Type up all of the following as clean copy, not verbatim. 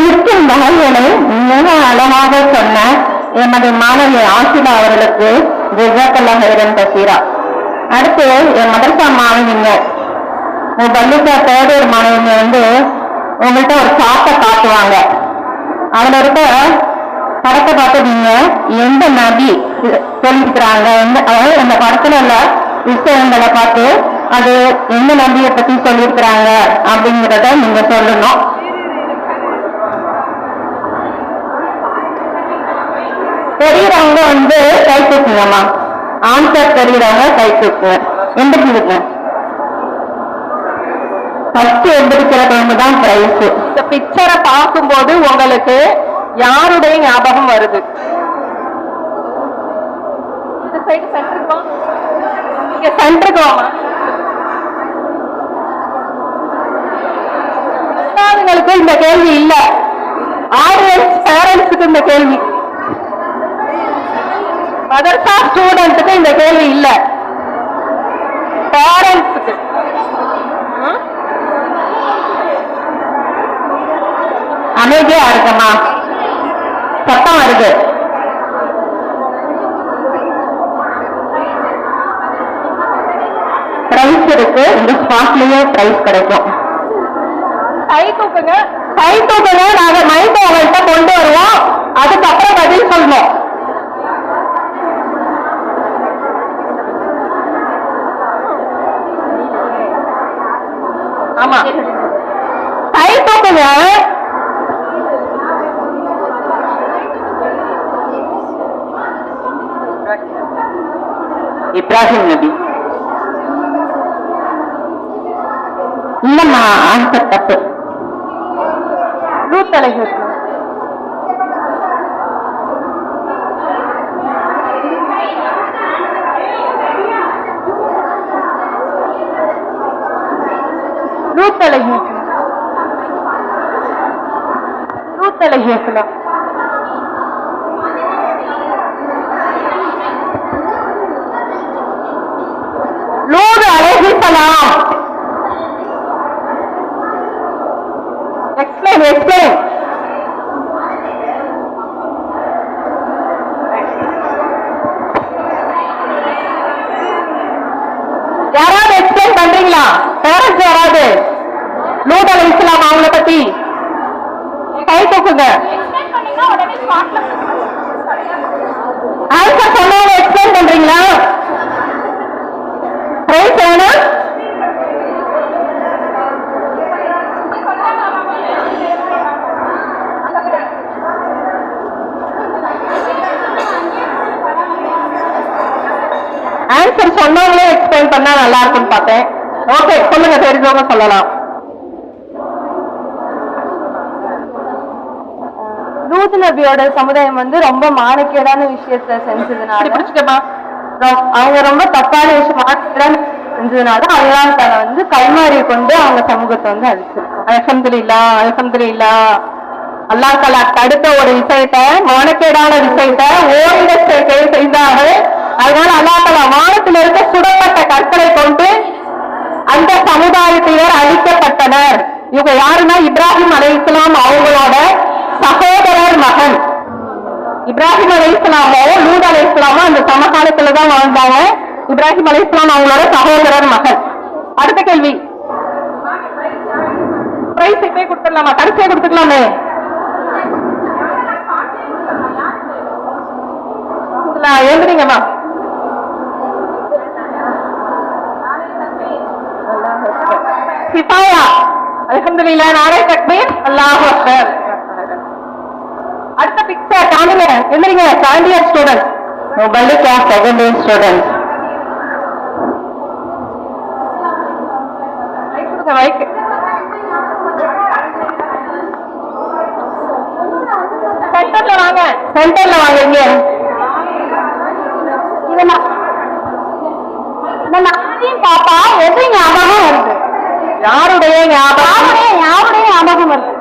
இருக்கும் வகைகளை மிக அழகாக சொன்ன எமது மாணவி ஆசிலா அவர்களுக்கு ஜஸாக்கல்லாஹ் ஹைரன் கசீரா. அடுத்து என் மதரசா மாணவிங்க பள்ளிக்கா தேர்ட் இயர் மாணவிங்க உங்கள்கிட்ட ஒரு சாட்டை காட்டுவாங்க. அதுல இருக்க படத்தை பார்த்து நீங்க எந்த நபி சொல்லிக்கிறாங்க, அதாவது அந்த படத்துல உள்ள விஷயங்களை பார்த்து அது எந்த நபியை பத்தி சொல்லியிருக்கிறாங்க அப்படிங்கிறத நீங்க சொல்லணும். தெரியறவங்க கை தூக்குங்கம்மா. ஆன்சர் தெரியறவங்க கை தூக்குங்க. எந்திரிச்சுங்க. ஃபர்ஸ்ட் எந்திரிக்கிறது தான் பிரைஸ். இந்த பிக்சரை பார்க்கும்போது உங்களுக்கு யாருடைய ஞாபகம் வருது? இந்த சைடு சென்டருக்கு வா. இங்க சென்டருக்கு வாமா. குழந்தைகளுக்கு இந்த கேள்வி இல்ல, ஆடியன்ஸ் பேரண்ட்ஸுக்கு இந்த கேள்வி. மதர்சா ஸ்டூடெண்ட்ஸுக்கு இந்த கேள்வி இல்ல, பேரண்ட்ஸுக்கு. அமைதியா இருக்குமா? சத்தம் வருது. பிரைஸ் இருக்கு, இந்த ஸ்பாட்லயே பிரைஸ் கிடைக்கும். கை தூக்குங்க, கை தூக்குங்க. நாங்க மைக் அவங்கள்ட்ட கொண்டு வருவோம், அதுக்கப்புறம் பதில் சொல்லணும். ஆமா, கை தூக்குங்க. இப்ராஹிம் நபி. இல்லம்மா, ஆன்சர் தப்பு. லூத் அலைஹிஸ்ஸலாம். லூத் அலைஹிஸ்ஸலாம். லூத் அலைஹிஸ்ஸலாம். லூத் அலைஹிஸ்ஸலாம். Explain, explain. யாராவது எக்ஸ்பிளைன் பண்றீங்களா? பேரண்ட்ஸ் யாராவது லூத் அலைஹிஸ்ஸலாம் அவங்கள பத்தி கை தூக்குங்க. ஆன்சர் சொன்னவங்க எக்ஸ்பிளைன் பண்றீங்களா? பிரைஸ் வேணும். ஆன்சர் சொன்னவங்களே எக்ஸ்பிளைன் பண்ணா நல்லா இருக்கும்னு பார்த்தேன். ஓகே, சொல்லுங்க, தெரிஞ்சவங்க சொல்லலாம். லூத் நபியோட சமுதாயம் ரொம்ப மானக்கேடான விஷயத்த செஞ்சதுனால, அவங்க ரொம்ப தப்பான விஷயம் மானக்கேடான செஞ்சதுனால அல்லாஹ் தஆலா கைமாறி கொண்டு அவங்க சமூகத்தை அழிச்சிருக்காங்க. அல்ஹம்துலில்லாஹ், அல்ஹம்துலில்லாஹ். அல்லாஹ் தஆலா தடுத்த ஒரு விஷயத்தை, மானக்கேடான விஷயத்தை ஓரிட செய்தார்கள். அதனால அல்லாஹ் தஆலா வானத்தில் இருக்க சுடப்பட்ட கற்களை கொண்டு அந்த சமுதாயத்தினர் அழிக்கப்பட்டனர். இவங்க யாருன்னா இப்ராஹிம் அலைஹிஸ்ஸலாம் அவங்களோட சகோதரர் மகன். இப்ராஹிம் அலைஹிஸ்ஸலாமோ லூத் அலைஹிஸ்ஸலாமோ அந்த சமகாலத்துலதான் வாழ்ந்தாங்க. இப்ராஹிம் அலைஹிஸ்ஸலாம் அவங்களோட சகோதரர் மகன். அடுத்த கேள்வி. பிரைஸ் இப்பே கொடுத்துடலாமா? கடைசியா கொடுத்துக்கலாமே. எழுதுறீங்கம்மா. கிஃபாயா. அல்ஹம்துலில்லாஹ், நாரே தக்பீர், அல்லாஹு அக்பர். அடுத்த பிக்சர் காணுங்க. எழுதுறீங்க. செகண்ட் இயர் ஸ்டூடெண்ட், பள்ளி class second year student. Mike சென்டர்ல வாங்க, சென்டர்ல வாங்க. இங்க பாப்பா எது ஞாபகம் வருது? யாருடைய ஞாபகம்? யாருடைய ஞாபகம் வருது?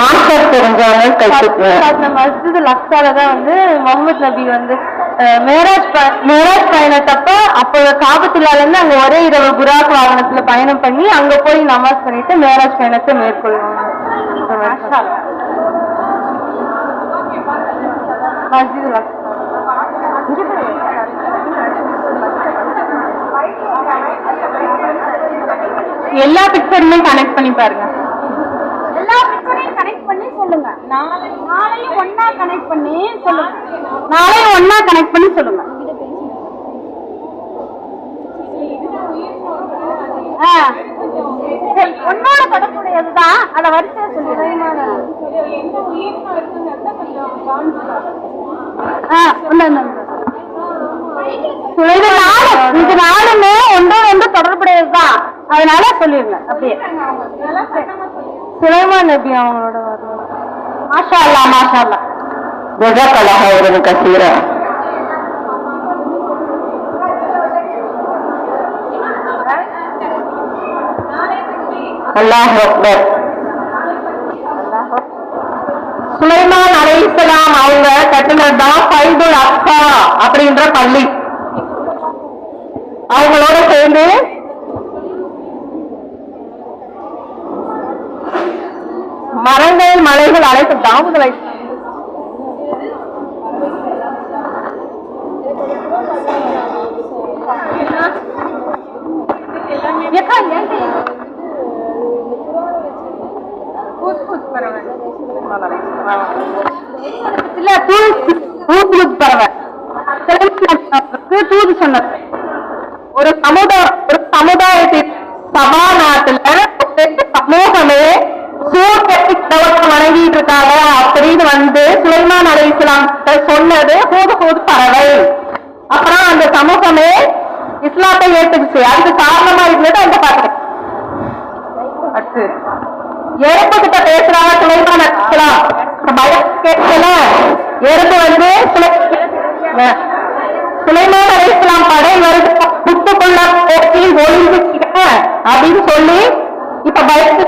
ஆன்சர் தெரிஞ்சவங்க கைத்துக்குங்க. மஸ்ஜித் லக்ஸால தான் வந்து முகமது நபி வந்து மேராஜ் பயணத்தப்ப அப்போ காபத்துல்லால இருந்து அங்க ஒரே இரவு புராக் வாகனத்துல பயணம் பண்ணி அங்க போய் நமாஸ் பண்ணிட்டு மேராஜ் பயணத்தை மேற்கொள்வாங்க. மஸ்ஜித் லக்ஸா எல்லா பிக்சருமே கனெக்ட் பண்ணி பாருங்க. எல்லா பிக்சரையும் கனெக்ட் பண்ணி சொல்லுங்க. நாளையும் ஒண்ணா கனெக்ட் பண்ணி சொல்லுங்க. நாளையும் ஒண்ணா கனெக்ட் பண்ணி சொல்லுங்க. ஒன்னோட தொடர்புடையதுதான். அத வரிசையா சொல்லுங்க. இது நாளுமே ஒன்றோடு ஒன்று தொடர்புடையதுதான், அதனால சொல்லிருங்க. அப்படியே சுலைமான் நபி அவங்களோட வரணும். மாஷா அல்லாஹ் மாஷா அல்லாஹ். ஜஸாக்கல்லாஹு ஹைரன் கஸீரா. அல்லாஹ் அக்பர். சுலைமான் அலைஹிஸ்ஸலாம் அவங்க கட்டினதுதான் ஃபைதுல் அக்ஸா அப்படின்ற பள்ளி. அவங்களோட சேர்ந்து மரங்கள் மலைகள் அனைத்து தாமுதலை தூது சொன்னது. ஒரு சமுதாயத்தின் சபாநாட்டுல சமூகமே வணங்கிட்டு இருக்காங்க அப்படின்னு வந்து சுலைமான் அலைஹிஸ்ஸலாம் சொன்னது ஹூது பறவை. அப்புறம் அந்த சமூகமே இஸ்லாத்தை ஏற்றுக்குச்சு. அதுக்கு காரணமா இருந்தது அந்த பறவை. அடுத்து எறும்பு கிட்ட பேசுறாங்க சுலைமான் அலைஹிஸ்ஸலாம். கேட்கல எறும்பு வந்து சுலைமான் அலைஹிஸ்ஸலாம் படை வருது புத்துக்குள்ள போக்கி ஒளிஞ்சுக்கிட்ட அப்படின்னு சொல்லி இப்ப பயந்து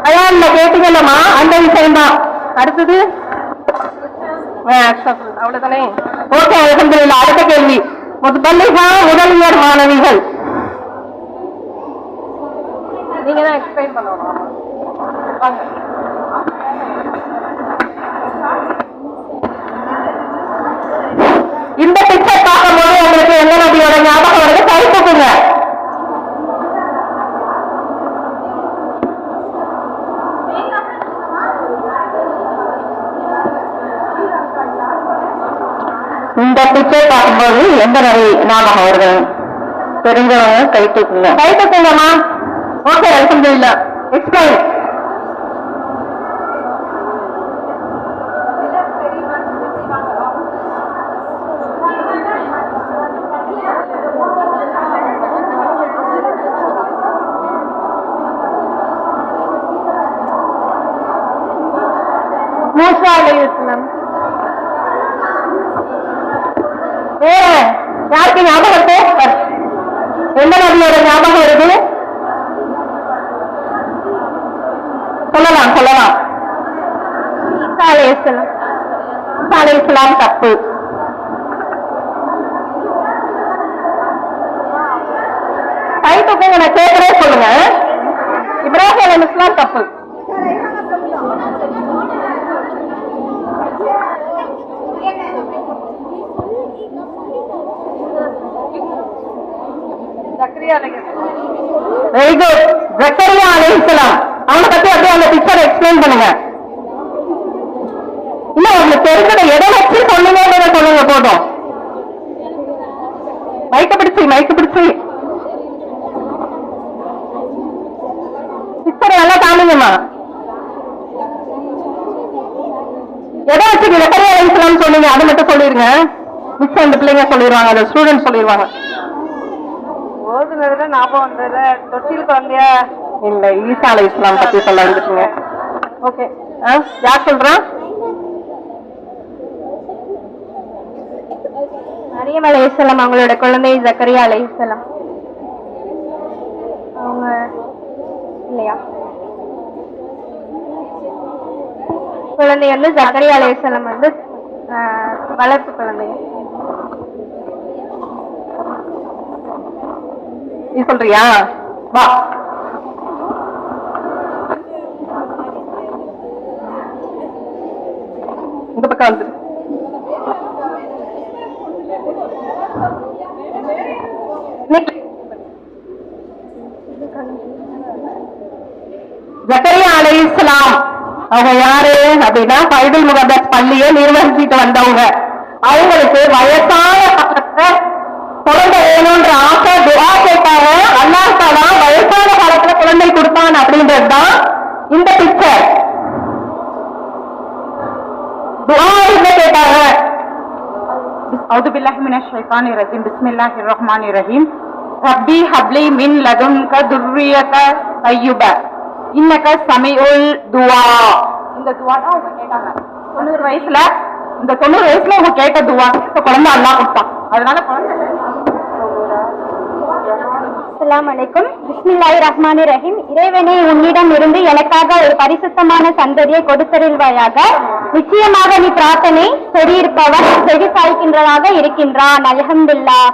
அயான்ல கேட்டீங்கல்லம்மா, அந்த விஷயம் தான். அடுத்தது அவ்வளவுதானே? ஓகே, அல்ஹம்துலில்லாஹ். அடுத்த கேள்வி, முதலியர் மாணவிகள் நீங்க தான் எக்ஸ்பிளைன் பண்ணணும். இந்த பிக்சர் பார்க்கும்போது உங்களுக்கு என்ன நபியோட ஞாபகம் வருது? கை தூக்குங்க. இந்த பிக்சர் பார்க்கும்போது எந்த நபி ஞாபகம் வருது? தெரிஞ்சவங்க கை தூக்குங்க. கை தூக்குங்கம்மா. ஓகே, அல்ஹம்துலில்லாஹ். எக்ஸ்பிளைன். மூசா அலைஹிஸ்ஸலாம். யாருக்கு ஞாபகம் இருக்கு? எந்த நபியோட ஞாபகம் வருது? சொல்லலாம். ஈசா அலைஹிஸ்ஸலாம். ஈசா அலைஹிஸ்ஸலாம் தப்பு. கை தூக்குங்க, நான் கேட்கறே சொல்லுங்க. இப்ராஹிம் அலைஹிஸ்ஸலாம் தப்பு. Very good. ஜக்கரியா அலைஹிஸ்ஸலாம். அவனை பத்தி அப்படியே அந்த பிக்சர் எக்ஸ்பிளைன் பண்ணுங்க. இல்ல, உங்களுக்கு தெரிஞ்சதை எதை வச்சு சொல்லுங்க சொல்லுங்க போதும். மைக்கு பிடிச்சு பிக்சர் நல்லா காமிங்கம்மா. எதை வச்சு ஜக்கரியா அலைஹிஸ்ஸலாம் சொன்னீங்க அதை மட்டும் சொல்லிருங்க. மிச்சம் அந்த பிள்ளைங்க சொல்லிடுவாங்க, அந்த ஸ்டூடெண்ட் சொல்லிடுவாங்க. ஓதுனதுல ஞாபகம் வந்ததுல தொட்டில் குழந்தையா இல்ல, ஈசா அலைஹிஸ்ஸலாம் பத்தி சொல்ல வந்துட்டுங்க. ஓகே, யார் சொல்றா? மரியம் அலைஹிஸ்ஸலாம் அவங்களோட குழந்தை ஜக்கரியா அலைஹிஸ்ஸலாம். அவங்க இல்லையா? குழந்தை வந்து ஜக்கரியா அலைஹிஸ்ஸலாம் வந்து வளர்ப்பு குழந்தை. நீ சொல்றியா? வா. இந்த பக்கம் வந்து ஜக்கரியா அலைஹிஸ்ஸலாம் அவங்க யாரு அப்படின்னா பைபிள் முகத்தஸ் பள்ளியை நிர்வகிச்சுட்டு வந்தவங்க. அவங்களுக்கு வயசான காலத்துல குழந்தை வேணும்ன்ற ஆசை, துஆ கேட்டாங்க. அல்லாஹ் தஆலா வயசான காலத்துல குழந்தை கொடுத்தான் அப்படின்றதுதான் இந்த பிக்சர். துஆ என்ன கேட்டாங்க? أعوذ بالله من الشيطان الرجيم بسم الله الرحمن الرحيم ربي هب لي من لدنك ذرية طيبة إنك سميع الدعاء. இந்த துஆ தான் அவங்க கேட்டாங்க 90 வயசுல. இந்த 90 வயசுல அவங்க கேட்ட துஆ குழந்தை அல்லாஹ் கொடுத்தான். அதனால குழந்தை. அஸ்ஸலாமு அலைக்கும். பிஸ்மில்லாஹிர் ரஹ்மானிர் ரஹீம். இறைவனே, உன்னிடம் இருந்து எனக்காக ஒரு பரிசுத்தமான சந்ததியை கொடுத்தருள்வாயாக. நிச்சயமாக நீ பிரார்த்தனை செவியிருப்பவன், செவி சாய்க்கின்றதாக இருக்கின்றான். அல்ஹம்துலில்லாஹ்.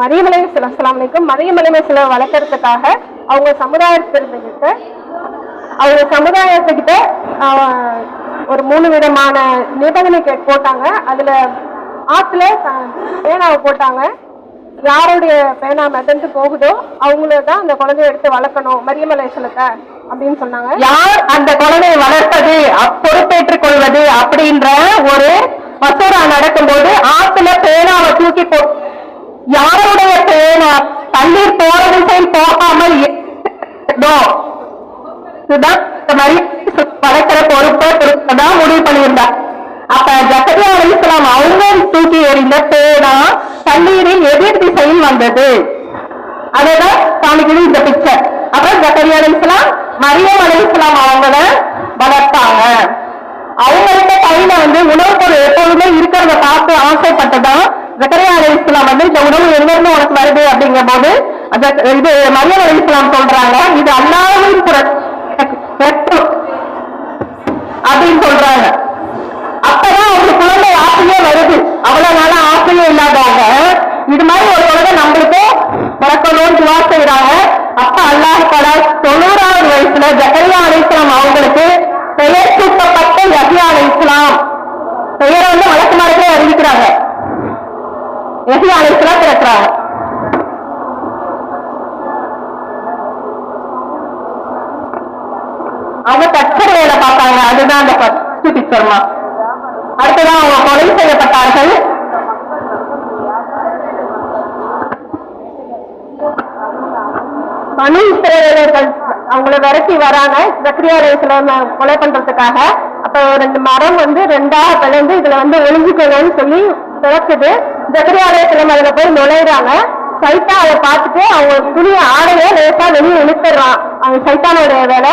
மரியம் அலைஹிஸ்ஸலாம் அஸ்ஸலாமு அலைக்கும். மரியம் அலைஹிஸ்ஸலாம் வளர்க்கறதுக்காக அவங்க சமுதாயத்திட்ட ஒரு 3 விதமான நிபந்தனை போட்டாங்க. அதுல ஆத்துல பேனாவை போட்டாங்க. யாருடைய பேனா மிதந்து போகுதோ அவங்கள தான் அந்த குழந்தைய எடுத்து வளர்க்கணும் மரியம் அலைஹிஸ்ஸலத்தை அப்படின்னு சொன்னாங்க. யார் அந்த குழந்தையை வளர்ப்பது, பொறுப்பேற்றுக் கொள்வது அப்படின்ற ஒரு மசோரா நடக்கும்போது ஆத்துல பேனாவை தூக்கி போ, யாருடைய பேனா தண்ணீர் போற திசையில் போகாமல் வளர்க்கிற பொறுப்பதான் முடிவு பண்ணியிருந்தார். அப்ப ஜக்கரியா அலைஹிஸ்ஸலாம் அவங்க தூக்கி எறிந்த பேனா தண்ணீரில் எதிர் திசையில் வந்தது. அதுதான் காமிக்குது இந்த பிக்சர். அப்புறம் ஜக்கரியா அலைஹிஸ்ஸலாம் மரியம் அலைஹிஸ்ஸலாம் அவங்கள வளர்த்தாங்க. அவங்கள்ட்ட கையில உணவு பொருள் எப்போதுமே இருக்கிறத பார்த்து ஆசைப்பட்டதான் ஜக்கரியா அலைஹிஸ்ஸலாம் இந்த உணவு எங்கிருந்து உனக்கு வருது அப்படிங்கும் போது இது மரியம் அலைஹிஸ்ஸலாம் சொல்றாங்க, இது அல்லாஹ்வின் அப்படின்னு சொல்றாங்க. அப்பதான் அவங்க குழந்தை ஆசையே வருது. அவ்வளவு நாள ஆசையே இல்லாதவங்க இது மாதிரி ஒரு குழந்தை நம்மளுக்கு பிறக்கணும்னு துஆ செய்யறாங்க. அப்ப அல்லாஹ் தஆலா 90வது வயசுல ஜக்கரியா அலைஹிஸ்ஸலாம் அவங்களுக்கு பெயர் சூட்டப்பட்ட யஹ்யா அலைஹிஸ்ஸலாம் பெயரை வழக்கு மாறவே அறிவிக்கிறாங்க. யஹ்யா அலைஹிஸ்ஸலாம் பிறக்கிறாங்க. அவங்க தச்சர் வேலை பார்த்தாங்க. அதுதான் அந்த ஃபர்ஸ்ட் பிக்சர்மா. அடுத்ததான் அவங்க கொலை செய்யப்பட்டார்கள். பனு இஸ்ரவேலர்கள் அவங்கள விரட்டி வராங்க ஜக்கரியா அலைஹிஸ்ஸலாம் கொலை பண்றதுக்காக. அப்ப 2 மரம் 2ஆ பிளந்து இதுல ஒளிஞ்சுக்கணும்னு சொல்லி திறக்குது. ஜக்கரியா அலைஹிஸ்ஸலாம் அதுல போய் நுழையிறாங்க. சைத்தான் அதை பார்த்துட்டு அவங்க துணிய ஆடையே லேசா வெளியே இழுத்துறான். அவங்க சைத்தானுடைய வேலை.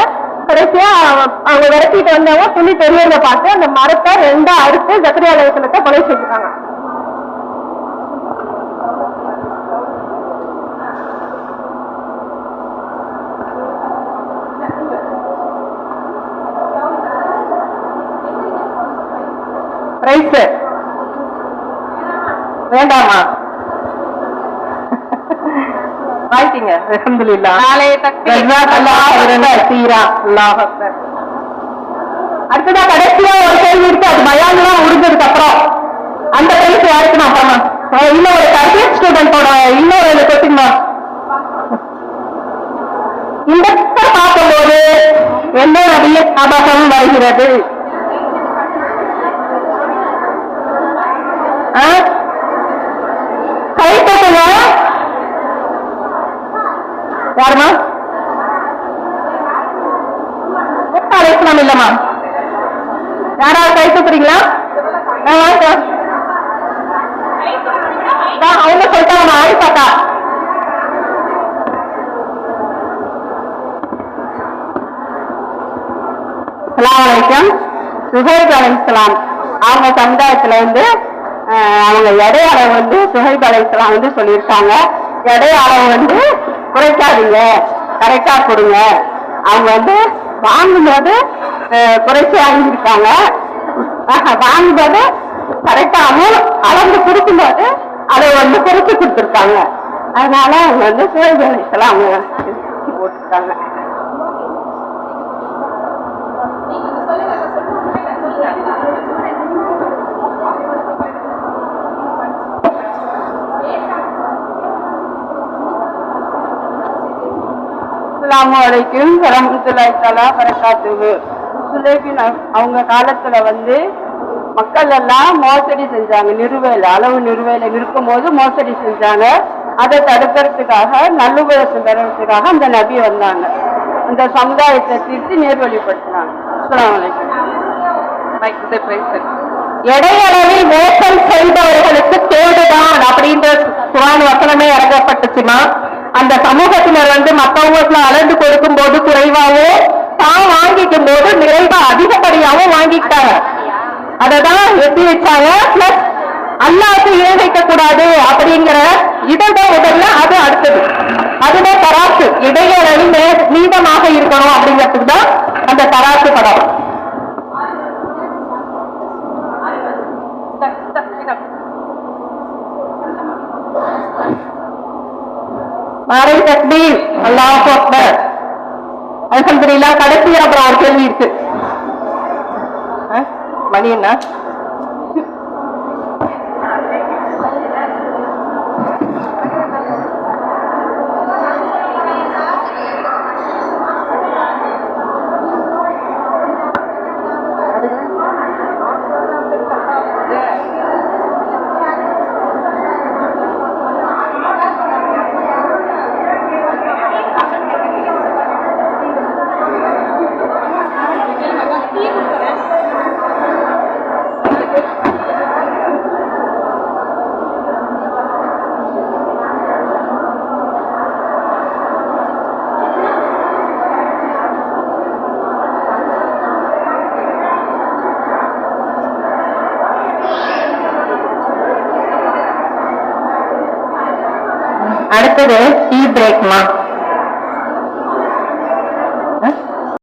கடைசியா அவங்க விரட்டிட்டு வந்தவங்க துணி தெரியறத பார்த்து அந்த மரத்தை 2ஆ அறுத்து ஜக்கரியா அலைஹிஸ்ஸலத்தை கொலை செஞ்சுட்டாங்க. ரைட் வேண்டாமா? வாய்த்தீங்க. அல்ஹம்துலில்லாஹ். அடுத்ததா கடைசியா ஒரு கேள்வி இருக்கு. அது பயான்லாம் முடிஞ்சதுக்கு அப்புறம் அந்த பிரைஸ் யாருக்கு நான் அப்புறமா இன்னொரு கர்பியட் ஸ்டூடெண்டோட இன்னொரு கொஸ்டின். இந்த பார்க்கும்போது எந்த நபிய ஞாபகம் வருகிறது? கை தட்டுங்க. யாருமா? அலைஹிஸ்ஸலாம் இல்லம்மா. யாராவது கை தட்டுறீங்களா? அவங்க சொல்லிட்டாங்க ஆயிஷாக்கா. அஸ்ஸலாமு அலைக்கும். சுஹைப் அலைஹிஸ்ஸலாம் அவங்க சமுதாயத்துல அவங்க இடையாள சுஹைப் அலைஹிஸ்ஸலாம் சொல்லியிருக்காங்க. எடை அளவு வந்து குறைக்காதீங்க, கரெக்டா கொடுங்க. அவங்க வந்து வாங்கும்போது குறைச்சி வாங்கியிருக்காங்க, வாங்கும்போது கரெக்டாகவும் அளந்து கொடுக்கும்போது அதை வந்து குறைச்சி கொடுத்துருக்காங்க. அதனால அவங்க வந்து சுயஜனத்தெல்லாம் அவங்க போட்டுருக்காங்க. அஸ்ஸலாமு அலைக்கும் வரஹ்மத்துல்லாஹி தஆலா பரக்காத்துஹு. சுலைபின் அவங்க காலத்துல வந்து மக்கள் எல்லாம் மோசடி செஞ்சாங்க. அளவு நிறுவையில இருக்கும் போது மோசடி செஞ்சாங்க. அதை தடுக்கிறதுக்காக, நல்லுபதேசம் பெறறதுக்காக அந்த நபி வந்தாங்க. அந்த சமுதாயத்தை தீர்த்து நேர்வழிப்படுத்தினாங்க. அஸ்ஸலாமு அலைக்கும். எடையளவில் மோசம் செய்பவர்களுக்கு கேடுதான் அப்படின்ற குர்ஆன் வசனமே இறக்கப்பட்டுச்சுன்னா, அந்த சமூகத்தினர் வந்து மற்றவங்களுக்கு அளந்து கொடுக்கும் போது குறைவாவோ, தான் வாங்கிக்கும் போது நிறைவா அதிகப்படியாவும் வாங்கிட்டாங்க. அததான் எட்டி வச்சாங்க. பிளஸ் அல்லாஹ்க்கு இணை வைக்க கூடாது அப்படிங்கிற இதோட முதல்ல அது அடுத்தது. அதுதான் தராசு. இடையளவில் நீதமாக இருக்கணும் அப்படிங்கிறதுக்கு தான் அந்த தராசு படம். நாரை தக்பீர், அல்லாஹு அக்பர், அல்ஹம்துலில்லாஹ். கடைசி அப்புறம் ஒரு கேள்வி இருக்கு. மணி என்ன? அடுத்தது டீ பிரேக்மா.